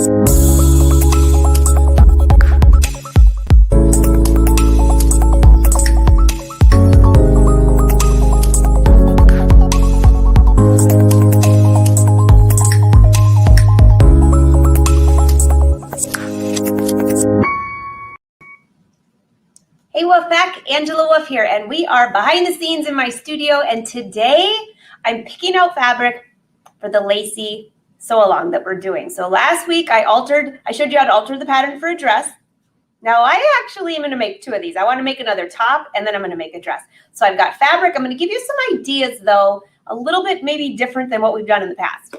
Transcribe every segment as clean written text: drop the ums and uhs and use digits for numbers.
Hey Wolfpack, Angela Wolf here, and we are behind the scenes in my studio, and today I'm picking out fabric for the Lacy sew-along that we're doing. So last week I showed you how to alter the pattern for a dress. Now I actually am going to make two of these. I want to make another top, and then I'm going to make a dress. So I've got fabric. I'm going to give you some ideas, though, a little bit maybe different than what we've done in the past.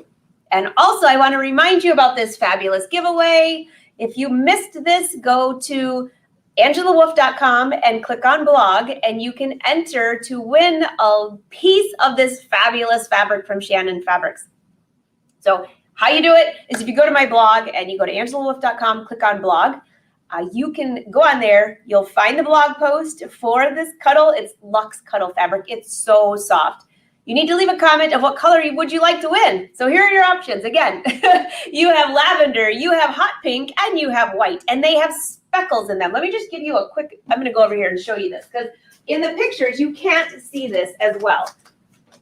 And also I want to remind you about this fabulous giveaway. If you missed this, go to angelawolf.com and click on blog, and you can enter to win a piece of this fabulous fabric from Shannon Fabrics. So how you do it is if you go to my blog and you go to angelawolf.com, click on blog, you can go on there. You'll find the blog post for this cuddle. It's Luxe Cuddle fabric. It's so soft. You need to leave a comment of what color would you like to win. So here are your options. Again, you have lavender, you have hot pink, and you have white, and they have speckles in them. Let me just give you a quick, I'm going to go over here and show you this, because in the pictures you can't see this as well.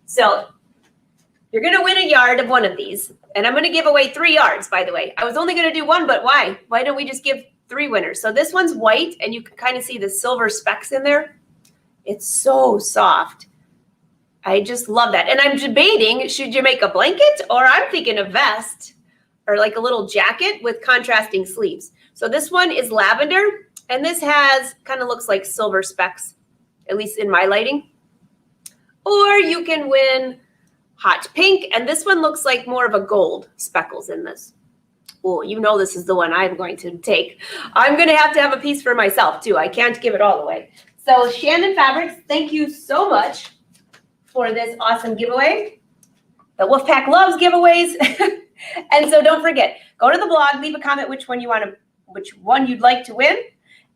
So you're going to win a yard of one of these, and I'm going to give away 3 yards, by the way. I was only going to do one, but why? Why don't we just give 3 winners? So this one's white, and you can kind of see the silver specks in there. It's so soft. I just love that. And I'm debating, should you make a blanket, or I'm thinking a vest or like a little jacket with contrasting sleeves. So this one is lavender, and this has kind of looks like silver specks, at least in my lighting. Or you can win hot pink, and this one looks like more of a gold speckles in this. Well, you know this is the one I'm going to take. I'm going to have a piece for myself too. I can't give it all away. So Shannon Fabrics, thank you so much for this awesome giveaway. The Wolfpack loves giveaways. And so don't forget, go to the blog, leave a comment which one you'd like to win.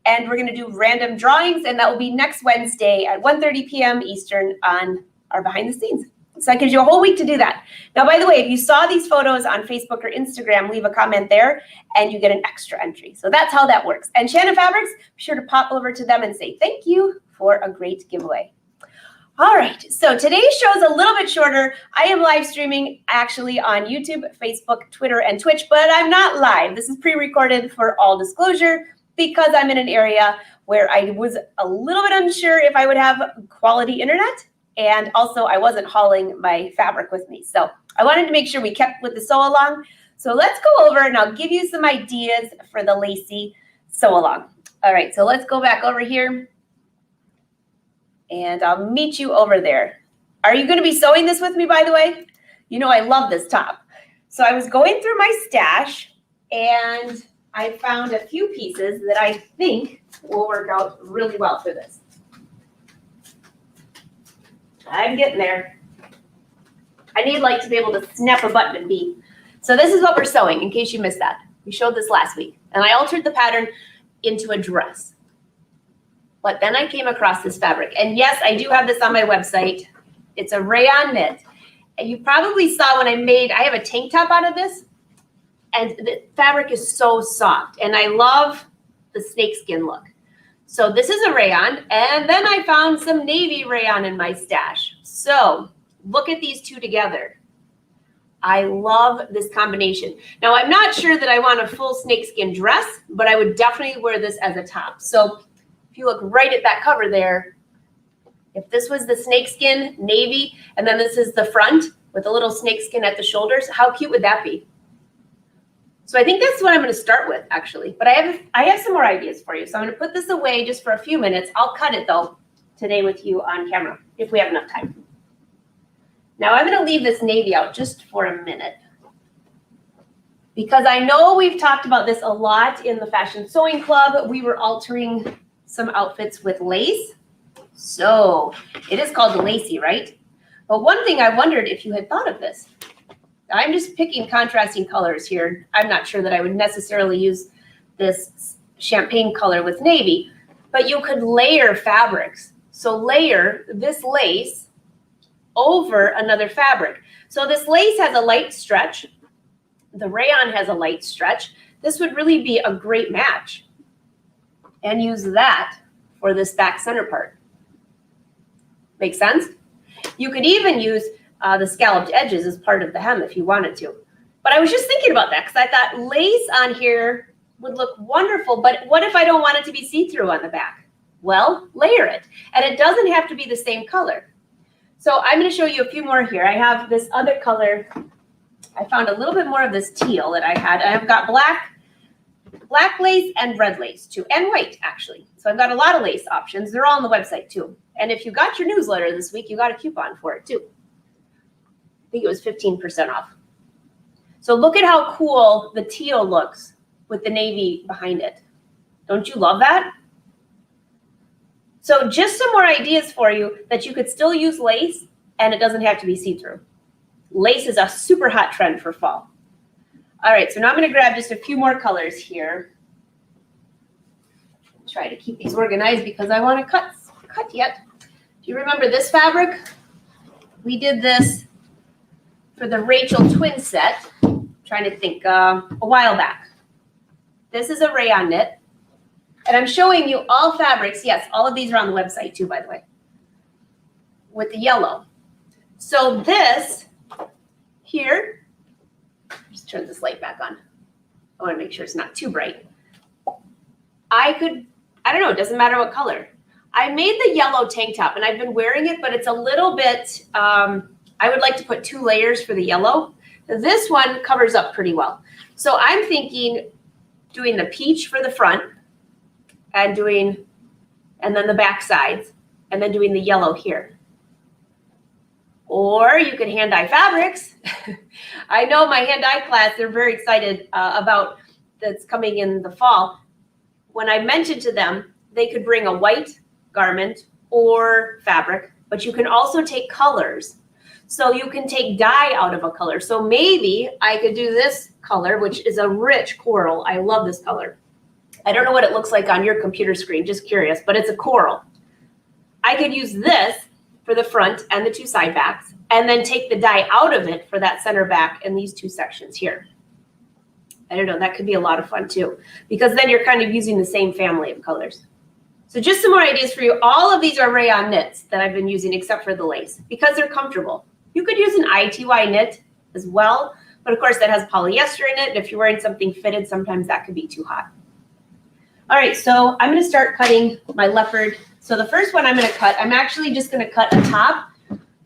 And we're going to do random drawings, and that will be next Wednesday at 1:30 p.m. Eastern on our behind the scenes. So that gives you a whole week to do that. Now, by the way, if you saw these photos on Facebook or Instagram, leave a comment there and you get an extra entry. So that's how that works. And Shannon Fabrics, be sure to pop over to them and say thank you for a great giveaway. All right, so today's show is a little bit shorter. I am live streaming actually on YouTube, Facebook, Twitter, and Twitch, but I'm not live. This is pre-recorded for all disclosure because I'm in an area where I was a little bit unsure if I would have quality internet, and also I wasn't hauling my fabric with me. So I wanted to make sure we kept with the sew-along. So let's go over and I'll give you some ideas for the Lacy sew-along. All right, so let's go back over here. And I'll meet you over there. Are you going to be sewing this with me, by the way? You know I love this top. So I was going through my stash, and I found a few pieces that I think will work out really well for this. I'm getting there. I need like to be able to snap a button and be. So this is what we're sewing, in case you missed that. We showed this last week, and I altered the pattern into a dress. But then I came across this fabric. And yes, I do have this on my website. It's a rayon knit. And you probably saw when I have a tank top out of this. And the fabric is so soft. And I love the snakeskin look. So this is a rayon. And then I found some navy rayon in my stash. So look at these two together. I love this combination. Now, I'm not sure that I want a full snakeskin dress, but I would definitely wear this as a top. So you look right at that cover there, if this was the snakeskin navy, and then this is the front with a little snakeskin at the shoulders, how cute would that be? So I think that's what I'm going to start with, actually. But I have some more ideas for you. So I'm going to put this away just for a few minutes. I'll cut it, though, today with you on camera, if we have enough time. Now I'm going to leave this navy out just for a minute, because I know we've talked about this a lot in the Fashion Sewing Club. We were altering some outfits with lace. So it is called the Lacy, right? But one thing I wondered if you had thought of this. I'm just picking contrasting colors here. I'm not sure that I would necessarily use this champagne color with navy, but you could layer fabrics. So layer this lace over another fabric. So this lace has a light stretch, The rayon has a light stretch. This would really be a great match. And use that for this back center part. Make sense? You could even use the scalloped edges as part of the hem if you wanted to. But I was just thinking about that because I thought lace on here would look wonderful, but what if I don't want it to be see-through on the back? Well, layer it. And it doesn't have to be the same color. So I'm going to show you a few more here. I have this other color. I found a little bit more of this teal that I had. I've got black lace and red lace too, and white actually. So I've got a lot of lace options. They're all on the website too. And if you got your newsletter this week, you got a coupon for it too. I think it was 15% off. So look at how cool the teal looks with the navy behind it. Don't you love that? So just some more ideas for you that you could still use lace and it doesn't have to be see-through. Lace is a super hot trend for fall. All right, so now I'm going to grab just a few more colors here. Try to keep these organized because I want to cut yet. Do you remember this fabric? We did this for the Rachel twin set. I'm trying to think, a while back. This is a rayon knit. And I'm showing you all fabrics. Yes, all of these are on the website too, by the way, with the yellow. So this here, just turn this light back on. I want to make sure it's not too bright. I don't know, it doesn't matter what color. I made the yellow tank top and I've been wearing it, but it's a little bit, I would like to put 2 layers for the yellow. This one covers up pretty well. So I'm thinking doing the peach for the front and then the back sides and then doing the yellow here. Or you could hand dye fabrics. I know my hand dye class, they're very excited about that's coming in the fall. When I mentioned to them, they could bring a white garment or fabric, but you can also take colors. So you can take dye out of a color. So maybe I could do this color, which is a rich coral. I love this color. I don't know what it looks like on your computer screen, just curious, but it's a coral. I could use this for the front and the 2 side backs, and then take the dye out of it for that center back and these 2 sections here. I don't know, that could be a lot of fun too, because then you're kind of using the same family of colors. So just some more ideas for you. All of these are rayon knits that I've been using except for the lace because they're comfortable. You could use an ITY knit as well, but of course that has polyester in it. And if you're wearing something fitted, sometimes that could be too hot. All right, so I'm going to start cutting my leopard. So the first one I'm going to cut, I'm actually just going to cut a top,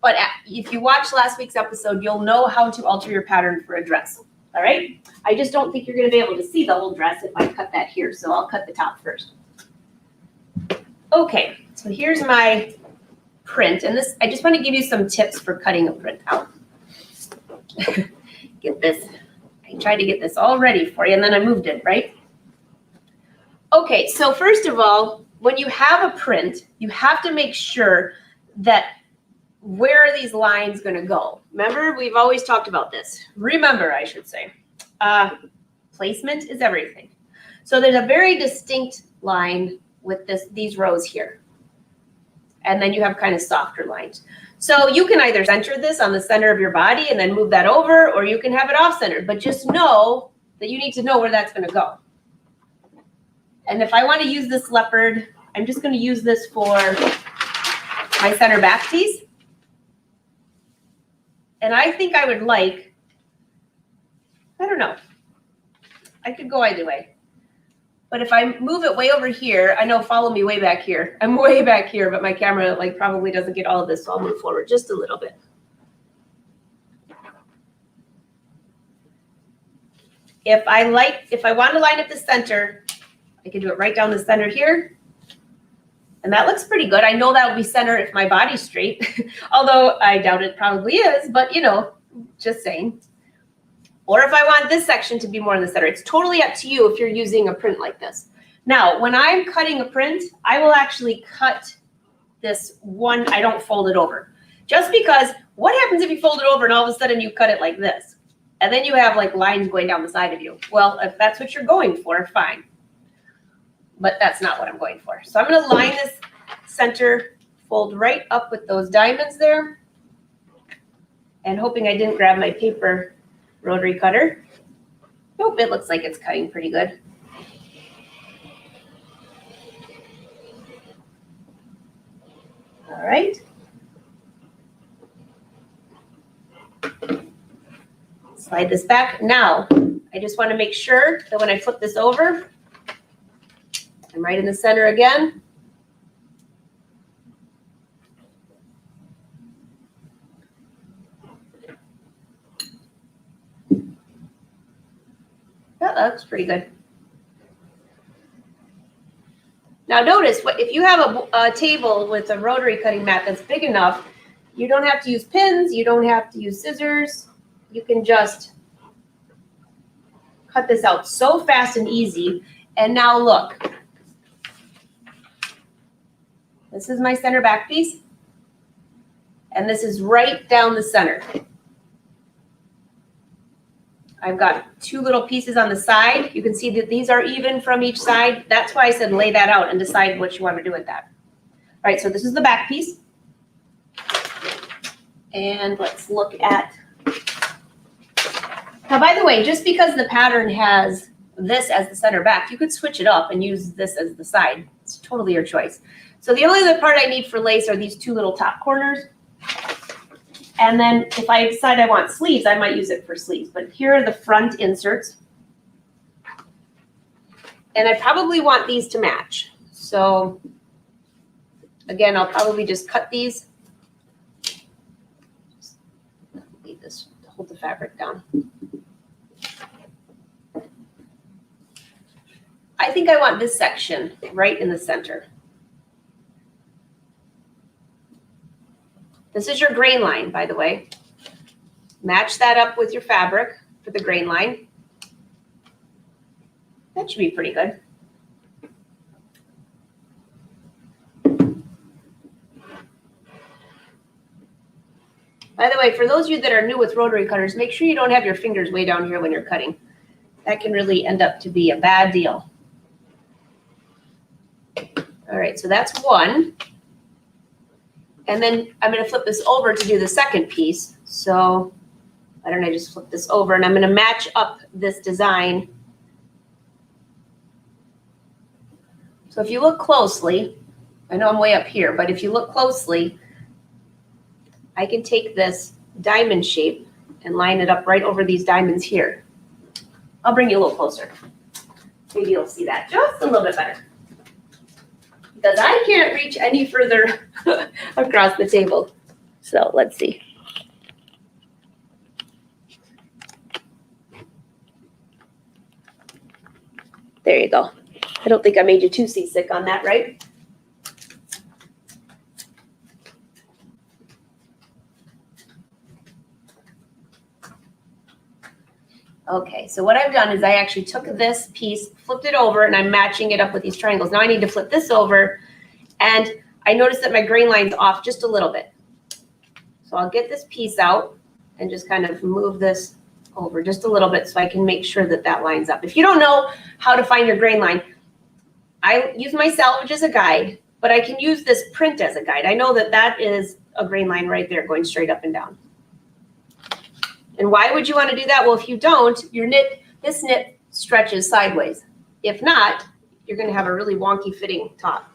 but if you watched last week's episode, you'll know how to alter your pattern for a dress. All right, I just don't think you're going to be able to see the whole dress if I cut that here, so I'll cut the top first. Okay, so here's my print, and this, I just want to give you some tips for cutting a print out. Get this, I tried to get this all ready for you, and then I moved it, right? Okay, so first of all, when you have a print, you have to make sure that where are these lines going to go? Remember, we've always talked about this. Remember, I should say. Placement is everything. So there's a very distinct line with these rows here. And then you have kind of softer lines. So you can either center this on the center of your body and then move that over, or you can have it off-centered. But just know that you need to know where that's going to go. And if I want to use this leopard, I'm just going to use this for my center back piece. And I think I would like, I don't know, I could go either way. But if I move it way over here, I know, follow me way back here. I'm way back here, but my camera like probably doesn't get all of this, so I'll move forward just a little bit. If I want to line up the center, I can do it right down the center here. And that looks pretty good. I know that will be center if my body's straight, although I doubt it probably is, but you know, just saying. Or if I want this section to be more in the center, it's totally up to you if you're using a print like this. Now, when I'm cutting a print, I will actually cut this one, I don't fold it over. Just because what happens if you fold it over and all of a sudden you cut it like this? And then you have like lines going down the side of you. Well, if that's what you're going for, fine. But that's not what I'm going for. So I'm going to line this center, fold right up with those diamonds there. And hoping I didn't grab my paper rotary cutter. Nope, it looks like it's cutting pretty good. All right. Slide this back. Now, I just want to make sure that when I flip this over, I'm right in the center again. That looks pretty good. Now notice, if you have a table with a rotary cutting mat that's big enough, you don't have to use pins, you don't have to use scissors. You can just cut this out so fast and easy. And now look, this is my center back piece, and this is right down the center. I've got two little pieces on the side. You can see that these are even from each side. That's why I said lay that out and decide what you want to do with that. All right, so this is the back piece. And let's look at, now by the way, just because the pattern has this as the center back, you could switch it up and use this as the side. It's totally your choice. So the only other part I need for lace are these two little top corners. And then if I decide I want sleeves, I might use it for sleeves. But here are the front inserts. And I probably want these to match. So again, I'll probably just cut these. Leave this to hold the fabric down. I think I want this section right in the center. This is your grain line, by the way. Match that up with your fabric for the grain line. That should be pretty good. By the way, for those of you that are new with rotary cutters, make sure you don't have your fingers way down here when you're cutting. That can really end up to be a bad deal. All right, so that's one. And then I'm going to flip this over to do the second piece. So why don't I just flip this over, and I'm going to match up this design. So if you look closely, I know I'm way up here, but if you look closely, I can take this diamond shape and line it up right over these diamonds here. I'll bring you a little closer. Maybe you'll see that just a little bit better, because I can't reach any further across the table. So let's see. There you go. I don't think I made you too seasick on that, right? Okay, so what I've done is I actually took this piece, flipped it over, and I'm matching it up with these triangles. Now I need to flip this over, and I noticed that my grain line's off just a little bit. So I'll get this piece out and just kind of move this over just a little bit so I can make sure that that lines up. If you don't know how to find your grain line, I use my salvage as a guide, but I can use this print as a guide. I know that that is a grain line right there going straight up and down. And why would you want to do that? Well, if you don't, this knit stretches sideways. If not, you're going to have a really wonky fitting top.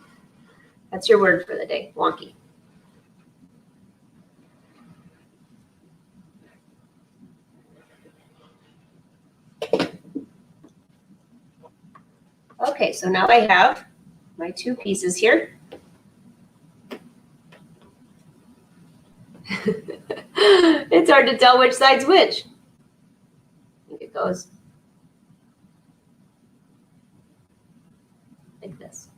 That's your word for the day, wonky. Okay, so now I have my two pieces here. It's hard to tell which side's which. I think it goes like this.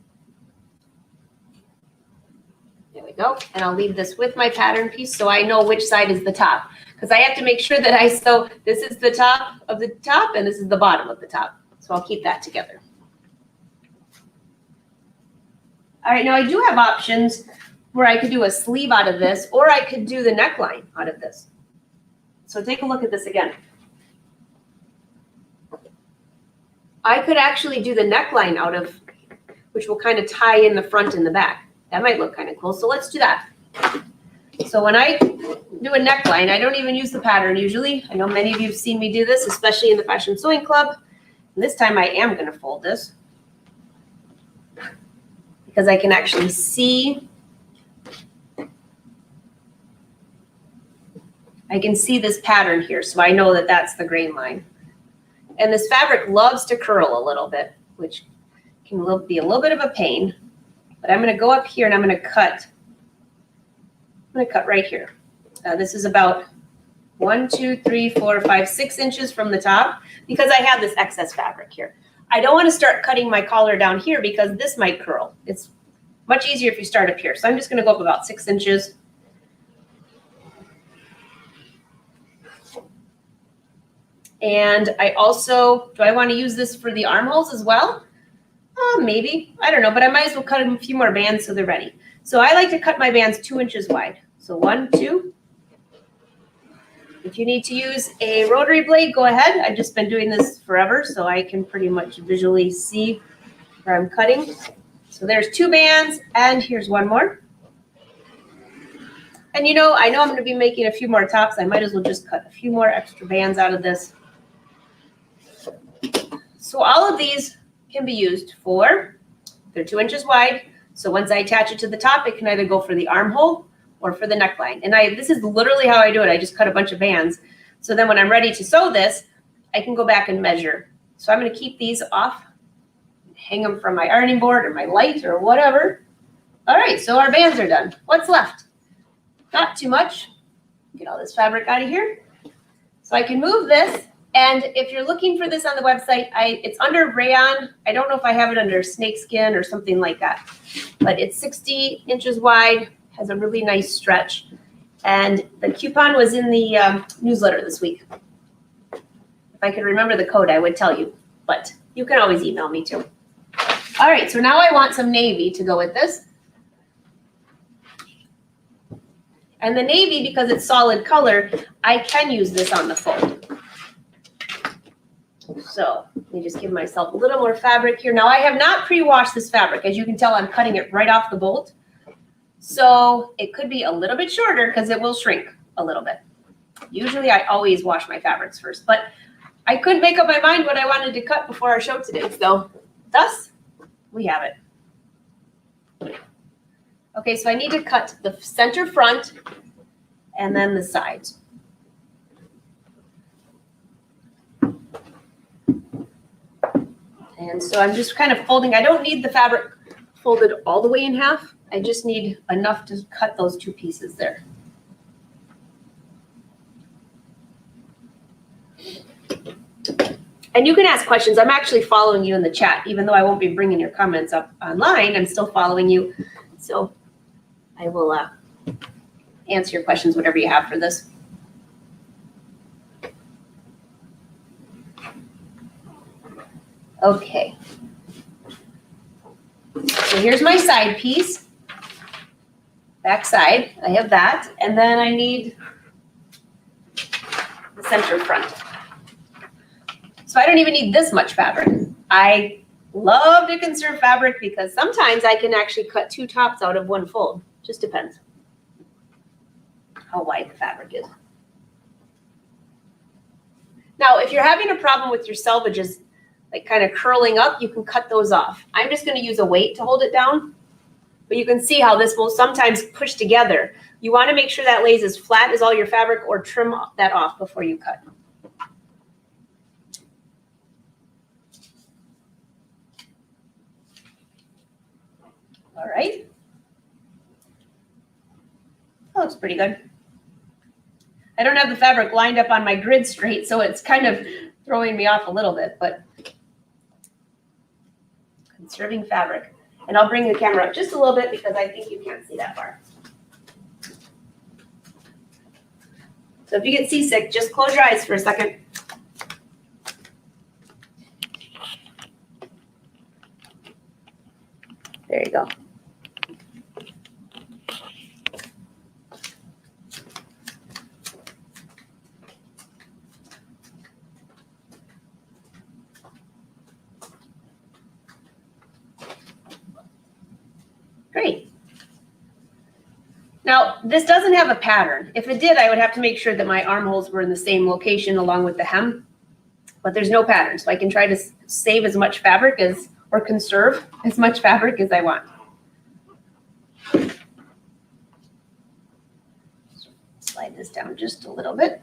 There we go. And I'll leave this with my pattern piece so I know which side is the top, because I have to make sure that I sew. This is the top of the top and this is the bottom of the top. So I'll keep that together. All right, now I do have options where I could do a sleeve out of this, or I could do the neckline out of this. So take a look at this again. I could actually do the neckline out of, which will kind of tie in the front and the back. That might look kind of cool. So let's do that. So when I, do a neckline. I don't even use the pattern usually. I know many of you have seen me do this, especially in the Fashion Sewing Club. And this time I am going to fold this because I can actually see. I can see this pattern here, so I know that that's the grain line. And this fabric loves to curl a little bit, which can be a little bit of a pain. But I'm going to go up here and I'm going to cut. I'm going to cut right here. This is about 1, 2, 3, 4, 5, 6 inches from the top because I have this excess fabric here. I don't want to start cutting my collar down here because this might curl. It's much easier if you start up here. So I'm just going to go up about 6 inches. And I also, do I want to use this for the armholes as well? Maybe, I don't know, but I might as well cut a few more bands so they're ready. So I like to cut my bands 2 inches wide. So 1, 2. If you need to use a rotary blade, go ahead. I've just been doing this forever, so I can pretty much visually see where I'm cutting. So there's 2 bands, and here's 1 more. And I know I'm going to be making a few more tops. I might as well just cut a few more extra bands out of this. So all of these can be used for, they're 2 inches wide. So once I attach it to the top, it can either go for the armhole or for the neckline. And this is literally how I do it. I just cut a bunch of bands. So then when I'm ready to sew this, I can go back and measure. So I'm going to keep these off, hang them from my ironing board or my light or whatever. All right, so our bands are done. What's left? Not too much. Get all this fabric out of here. So I can move this. And if you're looking for this on the website, it's under rayon. I don't know if I have it under snakeskin or something like that. But it's 60 inches wide, has a really nice stretch. And the coupon was in the newsletter this week. If I could remember the code, I would tell you. But you can always email me too. All right, so now I want some navy to go with this. And the navy, because it's solid color, I can use this on the fold. So let me just give myself a little more fabric here. Now I have not pre-washed this fabric. As you can tell, I'm cutting it right off the bolt. So it could be a little bit shorter because it will shrink a little bit. Usually I always wash my fabrics first, but I couldn't make up my mind what I wanted to cut before our show today. So thus, we have it. Okay, so I need to cut the center front and then the sides. And so I'm just kind of folding. I don't need the fabric folded all the way in half. I just need enough to cut those 2 pieces there. And you can ask questions. I'm actually following you in the chat. Even though I won't be bringing your comments up online, I'm still following you. So I will answer your questions, whatever you have for this. Okay. So here's my side piece. Back side, I have that. And then I need the center front. So I don't even need this much fabric. I love to conserve fabric because sometimes I can actually cut 2 tops out of 1 fold. Just depends how wide the fabric is. Now, if you're having a problem with your selvages, like kind of curling up, you can cut those off. I'm just going to use a weight to hold it down, but you can see how this will sometimes push together. You want to make sure that lays as flat as all your fabric or trim that off before you cut. All right. That looks pretty good. I don't have the fabric lined up on my grid straight, so it's kind of throwing me off a little bit, but conserving fabric. And I'll bring the camera up just a little bit because I think you can't see that far. So if you get seasick, just close your eyes for a second. There you go. Great. Now, this doesn't have a pattern. If it did, I would have to make sure that my armholes were in the same location along with the hem, but there's no pattern. So I can try to save as much fabric or conserve as much fabric as I want. Slide this down just a little bit.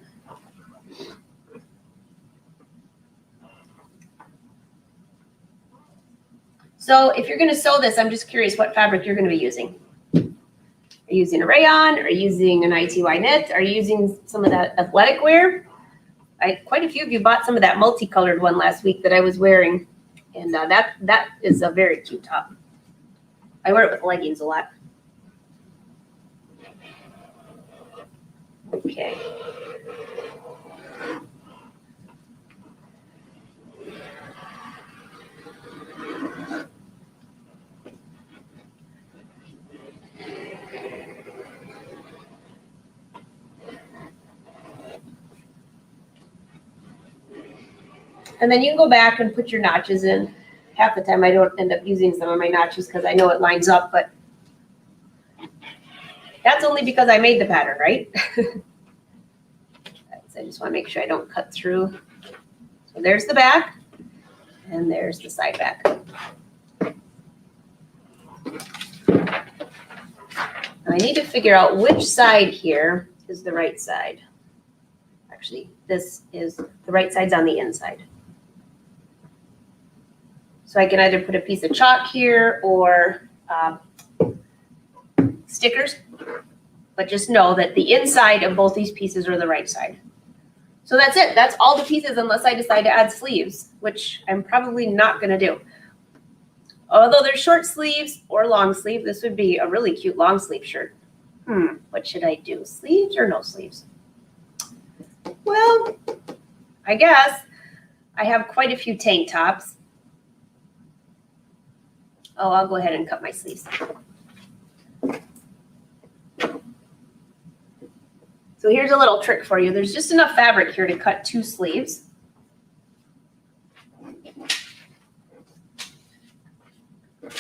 So if you're going to sew this, I'm just curious what fabric you're going to be using. Are you using a rayon? Are you using an ITY knit? Are you using some of that athletic wear? Quite a few of you bought some of that multicolored one last week that I was wearing. And that is a very cute top. I wear it with leggings a lot. Okay. And then you can go back and put your notches in. Half the time I don't end up using some of my notches because I know it lines up, but that's only because I made the pattern, right? I just want to make sure I don't cut through. So there's the back, and there's the side back. Now I need to figure out which side here is the right side. Actually, this is the right side's on the inside. So I can either put a piece of chalk here or stickers, but just know that the inside of both these pieces are the right side. So that's it. That's all the pieces unless I decide to add sleeves, which I'm probably not going to do. Although they're short sleeves or long sleeve, this would be a really cute long sleeve shirt. What should I do? Sleeves or no sleeves? Well, I guess I have quite a few tank tops. Oh, I'll go ahead and cut my sleeves. So here's a little trick for you. There's just enough fabric here to cut 2 sleeves.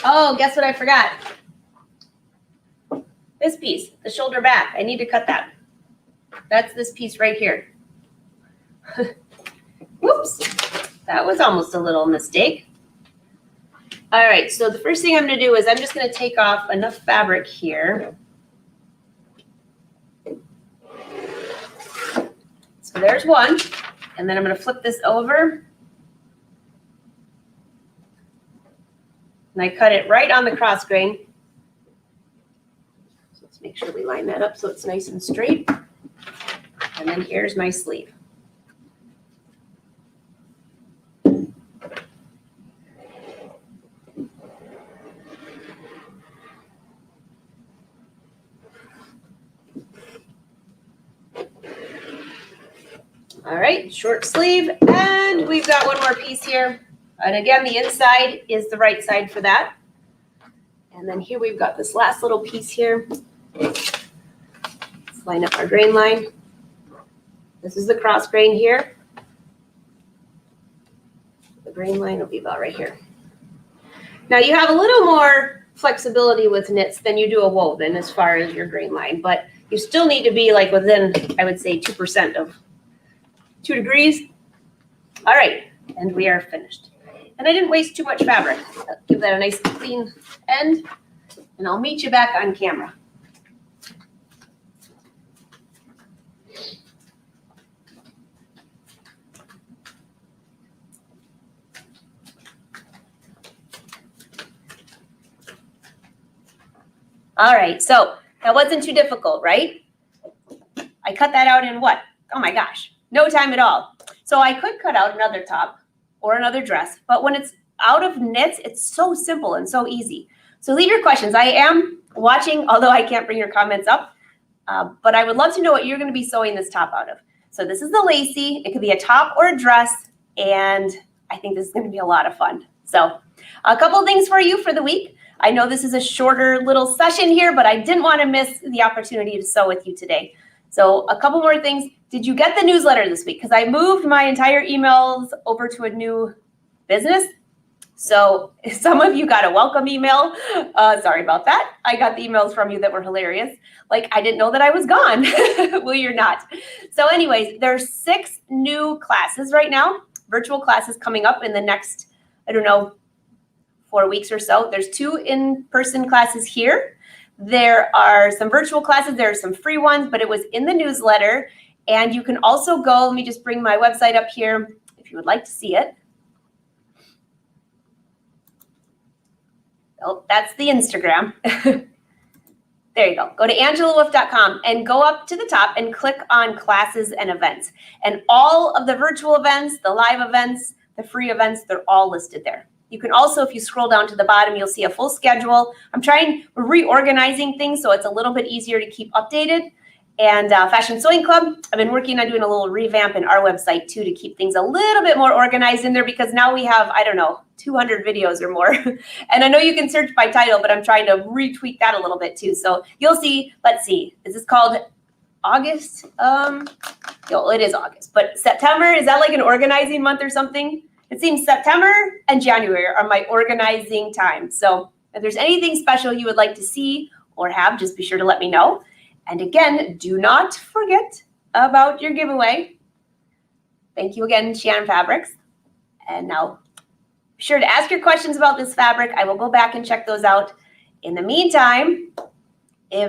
Oh, guess what I forgot? This piece, the shoulder back. I need to cut that. That's this piece right here. Whoops. That was almost a little mistake. All right, so the first thing I'm going to do is I'm just going to take off enough fabric here. So there's one, and then I'm going to flip this over. And I cut it right on the cross grain. So let's make sure we line that up so it's nice and straight. And then here's my sleeve. All right, short sleeve, and we've got one more piece here. And again, the inside is the right side for that. And then here we've got this last little piece here. Let's line up our grain line. This is the cross grain here. The grain line will be about right here. Now you have a little more flexibility with knits than you do a woven as far as your grain line, but you still need to be like within, I would say, 2% of 2 degrees. All right, and we are finished. And I didn't waste too much fabric. I'll give that a nice clean end, and I'll meet you back on camera. All right, so that wasn't too difficult, right? I cut that out in what? Oh my gosh, no time at all. So I could cut out another top or another dress, but when it's out of knits, it's so simple and so easy. So leave your questions. I am watching, although I can't bring your comments up, but I would love to know what you're going to be sewing this top out of. So this is the lacy. It could be a top or a dress, and I think this is going to be a lot of fun. So a couple things for you for the week. I know this is a shorter little session here, but I didn't want to miss the opportunity to sew with you today. So a couple more things. Did you get the newsletter this week? Because I moved my entire emails over to a new business. So some of you got a welcome email. Sorry about that. I got the emails from you that were hilarious. Like, I didn't know that I was gone. Well, you're not. So anyways, there's 6 new classes right now, virtual classes coming up in the next, I don't know, 4 weeks or so. There's 2 in-person classes here. There are some virtual classes. There are some free ones, but it was in the newsletter. And you can also go, let me just bring my website up here if you would like to see it. Oh, that's the Instagram. There you go. Go to angelawolf.com and go up to the top and click on classes and events. And all of the virtual events, the live events, the free events, they're all listed there. You can also, if you scroll down to the bottom, you'll see a full schedule. We're reorganizing things so it's a little bit easier to keep updated. And Fashion Sewing Club, I've been working on doing a little revamp in our website too to keep things a little bit more organized in there because now we have, I don't know, 200 videos or more. And I know you can search by title, but I'm trying to retweak that a little bit too. So you'll see, let's see, is this called August? It is August, but September, is that like an organizing month or something? It seems September and January are my organizing time. So if there's anything special you would like to see or have, just be sure to let me know. And again, do not forget about your giveaway. Thank you again, Shannon Fabrics. And now be sure to ask your questions about this fabric. I will go back and check those out. In the meantime,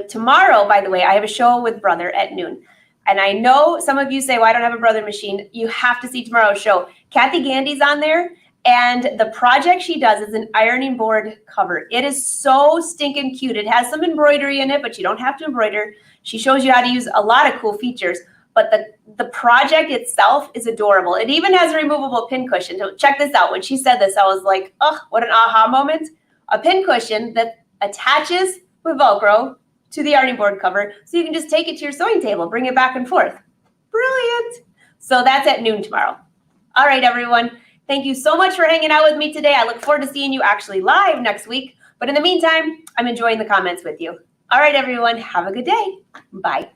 tomorrow, by the way, I have a show with Brother at noon. And I know some of you say, well, I don't have a Brother machine. You have to see tomorrow's show. Kathy Gandy's on there. And the project she does is an ironing board cover. It is so stinking cute. It has some embroidery in it, but you don't have to embroider. She shows you how to use a lot of cool features. But the project itself is adorable. It even has a removable pin cushion. So check this out. When she said this, I was like, oh, what an aha moment. A pin cushion that attaches with Velcro to the ironing board cover. So you can just take it to your sewing table, bring it back and forth. Brilliant. So that's at noon tomorrow. All right, everyone. Thank you so much for hanging out with me today. I look forward to seeing you actually live next week. But in the meantime, I'm enjoying the comments with you. All right, everyone. Have a good day. Bye.